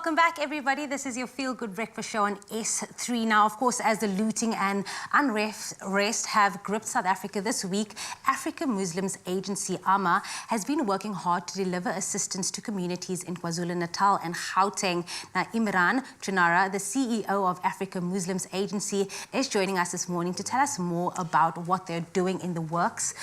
welcome back, everybody. This is your Feel Good Breakfast Show on S3. Now, of course, as the looting and unrest have gripped South Africa this week, Africa Muslims Agency, AMA, has been working hard to deliver assistance to communities in KwaZulu-Natal and Gauteng. Now, Imran Junara, the CEO of Africa Muslims Agency, is joining us this morning to tell us more about what they're doing in the works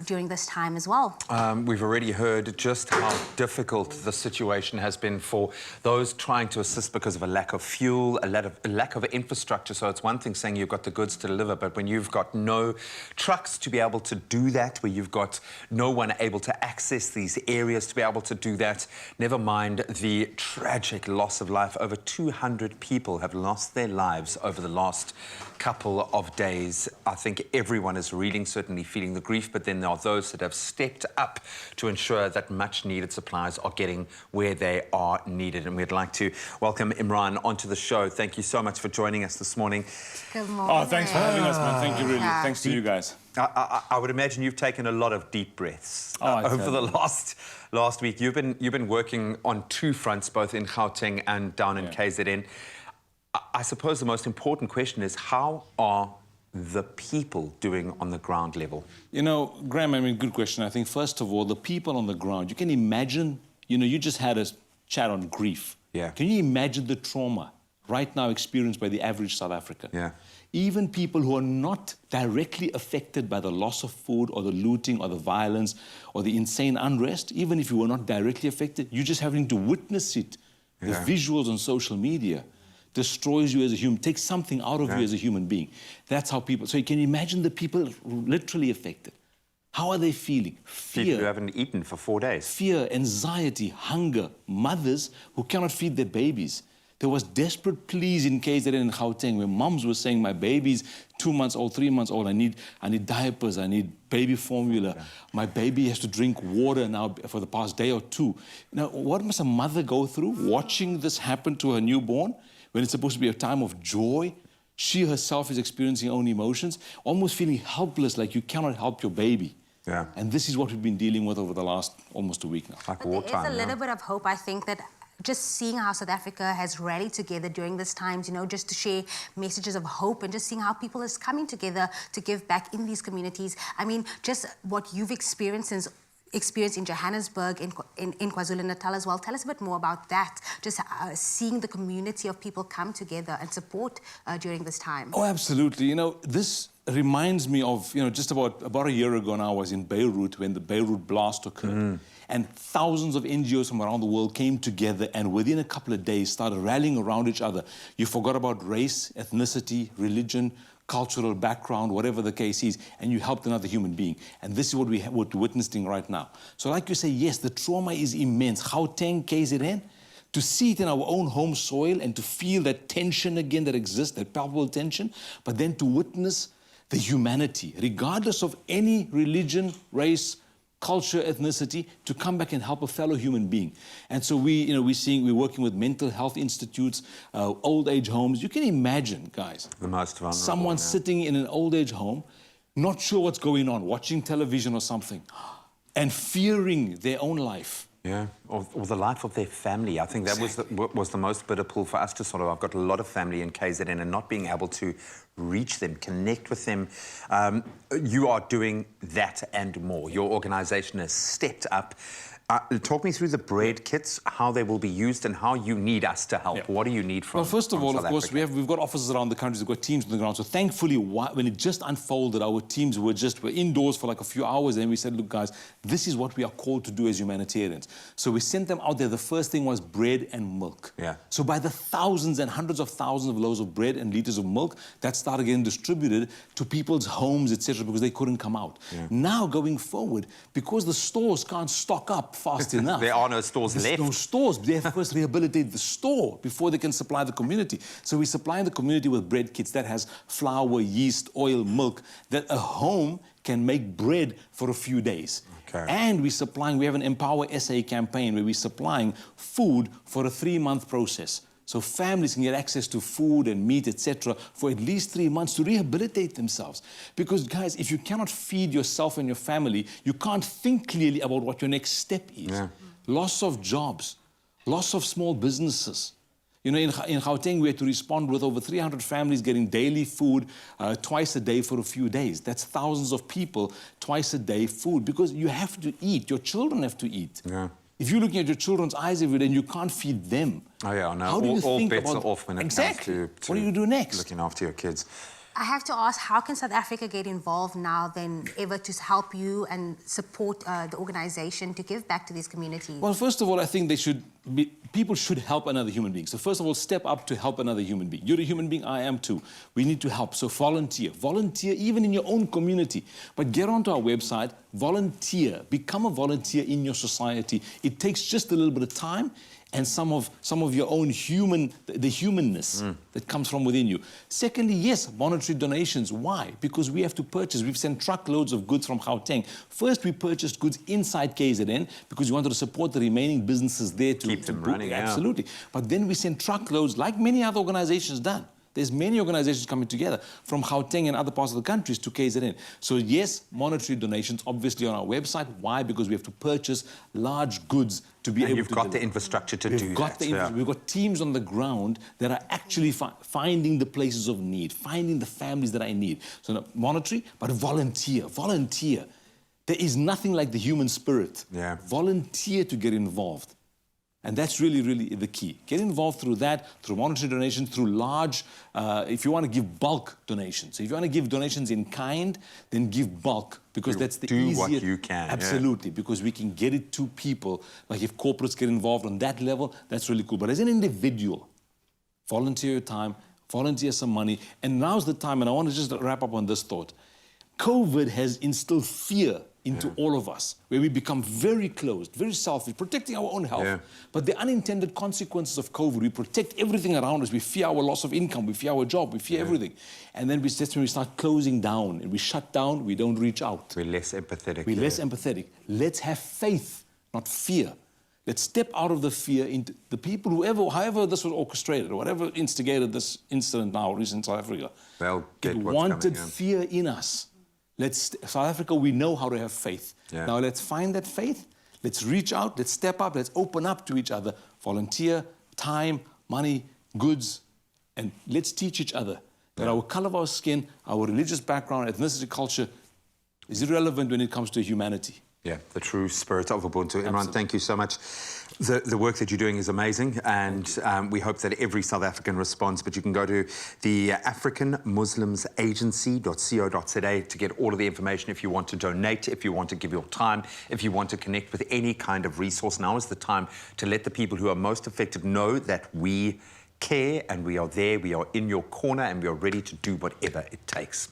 during this time as well. We've already heard just how difficult the situation has been for those trying to assist because of a lack of fuel, a lack of infrastructure. So it's one thing saying you've got the goods to deliver, but when you've got no trucks to be able to do that, where you've got no one able to access these areas to be able to do that, never mind the tragic loss of life. Over 200 people have lost their lives over the last couple of days. I think everyone is reading, certainly feeling the grief, but then there are those that have stepped up to ensure that much needed supplies are getting where they are needed. And we'd like to welcome Imran onto the show. Thank you so much for joining us this morning. Good morning. Oh, thanks for having us, man. Thank you, really. Thanks to you guys. I would imagine you've taken a lot of deep breaths over the last week. You've been working on two fronts, both in Gauteng and down in KZN. I suppose the most important question is, how are the people doing on the ground level? You know, Graham, I mean, good question. I think, first of all, the people on the ground, you can imagine, you know, you just had a chat on grief. Yeah. Can you imagine the trauma right now experienced by the average South African? Yeah. Even people who are not directly affected by the loss of food or the looting or the violence or the insane unrest, even if you were not directly affected, you're just having to witness it. The visuals on social media destroys you as a human, takes something out of you as a human being. That's how people... So you can imagine the people literally affected. How are they feeling? Fear. People who haven't eaten for 4 days. Fear, anxiety, hunger. Mothers who cannot feed their babies. There was desperate pleas in KZN and Gauteng where moms were saying, my baby's 2 months old, 3 months old, I need diapers, I need baby formula. My baby has to drink water now for the past day or two. Now, what must a mother go through watching this happen to her newborn when it's supposed to be a time of joy? She herself is experiencing her own emotions, almost feeling helpless, like you cannot help your baby. Yeah. And this is what we've been dealing with over the last almost a week now. Like But there is a little bit of hope, I think, that just seeing how South Africa has rallied together during this times, you know, just to share messages of hope and just seeing how people is coming together to give back in these communities. I mean, just what you've experienced in Johannesburg, in KwaZulu-Natal as well. Tell us a bit more about that, just seeing the community of people come together and support during this time. Oh, absolutely. You know, this reminds me of, you know, just about a year ago now, I was in Beirut when the Beirut blast occurred. And thousands of NGOs from around the world came together and within a couple of days started rallying around each other. You forgot about race, ethnicity, religion, cultural background, whatever the case is, and you helped another human being. And this is what we're witnessing right now. So like you say, yes, the trauma is immense. Gauteng, KZN, to see it in our own home soil and to feel that tension again that exists, that palpable tension, but then to witness the humanity, regardless of any religion, race, culture, ethnicity, to come back and help a fellow human being. And so we're working with mental health institutes, old age homes. You can imagine, guys, the most vulnerable, someone sitting in an old age home, not sure what's going on, watching television or something, and fearing their own life. Yeah, or the life of their family. I think that was the most bitter pull for us to sort of... I've got a lot of family in KZN and not being able to reach them, connect with them. You are doing that and more. Your organisation has stepped up. Talk me through the bread kits, how they will be used and how you need us to help. What do you need from Well, first of all, South of course, Africa? we've got offices around the country, we've got teams on the ground. So thankfully, when it just unfolded, our teams were indoors for like a few hours, and we said, look, guys, this is what we are called to do as humanitarians. So we sent them out there. The first thing was bread and milk. Yeah. So by the thousands and hundreds of thousands of loaves of bread and liters of milk, that started getting distributed to people's homes, etc., because they couldn't come out. Now, going forward, because the stores can't stock up fast enough, There are no stores left. There's no stores. They have to first rehabilitate the store before they can supply the community. So we supply the community with bread kits that has flour, yeast, oil, milk, that a home can make bread for a few days. Okay. And we have an Empower SA campaign where we're supplying food for a 3-month process. So families can get access to food and meat, etc., for at least 3 months to rehabilitate themselves. Because, guys, if you cannot feed yourself and your family, you can't think clearly about what your next step is. Loss of jobs, loss of small businesses, You know, in Gauteng, we had to respond with over 300 families getting daily food twice a day for a few days. That's thousands of people twice a day food, because you have to eat. Your children have to eat. Yeah. If you're looking at your children's eyes every day and you can't feed them, Oh, yeah, no. how do you all think bets about... are off when it exactly. comes to what do you do next? looking after your kids. I have to ask, how can South Africa get involved now than ever to help you and support the organisation to give back to these communities? Well, first of all, I think people should help another human being. So first of all, step up to help another human being. You're a human being, I am too. We need to help. So volunteer. Volunteer even in your own community. But get onto our website, volunteer. Become a volunteer in your society. It takes just a little bit of time and some of your own the humanness that comes from within you. Secondly, yes, monetary donations. Why? Because we have to purchase. We've sent truckloads of goods from Gauteng. First, we purchased goods inside KZN because we wanted to support the remaining businesses there to keep them running. Absolutely. But then we sent truckloads, like many other organizations done. There's many organizations coming together from Gauteng and other parts of the countries to KZN. So yes, monetary donations, obviously on our website. Why? Because we have to purchase large goods to be able to you've got the infrastructure to do that. We've got teams on the ground that are actually finding the places of need, finding the families that are in need. So not monetary, but volunteer. Volunteer. There is nothing like the human spirit. Yeah. Volunteer to get involved. And that's really, really the key. Get involved through that, through monetary donations, through large, if you want to give bulk donations. If you want to give donations in kind, then give bulk, because that's the easiest. Do what you can. Absolutely, because we can get it to people. Like if corporates get involved on that level, that's really cool. But as an individual, volunteer your time, volunteer some money. And now's the time, and I want to just wrap up on this thought. COVID has instilled fear into all of us, where we become very closed, very selfish, protecting our own health. Yeah. But the unintended consequences of COVID, we protect everything around us. We fear our loss of income, we fear our job, we fear everything. And then that's when we start closing down, and we shut down, we don't reach out. We're less empathetic. We're less empathetic. Let's have faith, not fear. Let's step out of the fear into the people, however this was orchestrated, or whatever instigated this incident now, recent South Africa. They'll get it what's wanted coming, fear in us. South Africa, we know how to have faith. Yeah. Now let's find that faith. Let's reach out. Let's step up. Let's open up to each other. Volunteer, time, money, goods, and let's teach each other that our color of our skin, our religious background, ethnicity, culture is irrelevant when it comes to humanity. Yeah, the true spirit of Ubuntu. Imran, thank you so much. The work that you're doing is amazing, and we hope that every South African responds. But you can go to the AfricanMuslimsAgency.co.za to get all of the information if you want to donate, if you want to give your time, if you want to connect with any kind of resource. Now is the time to let the people who are most affected know that we care and we are there, we are in your corner, and we are ready to do whatever it takes.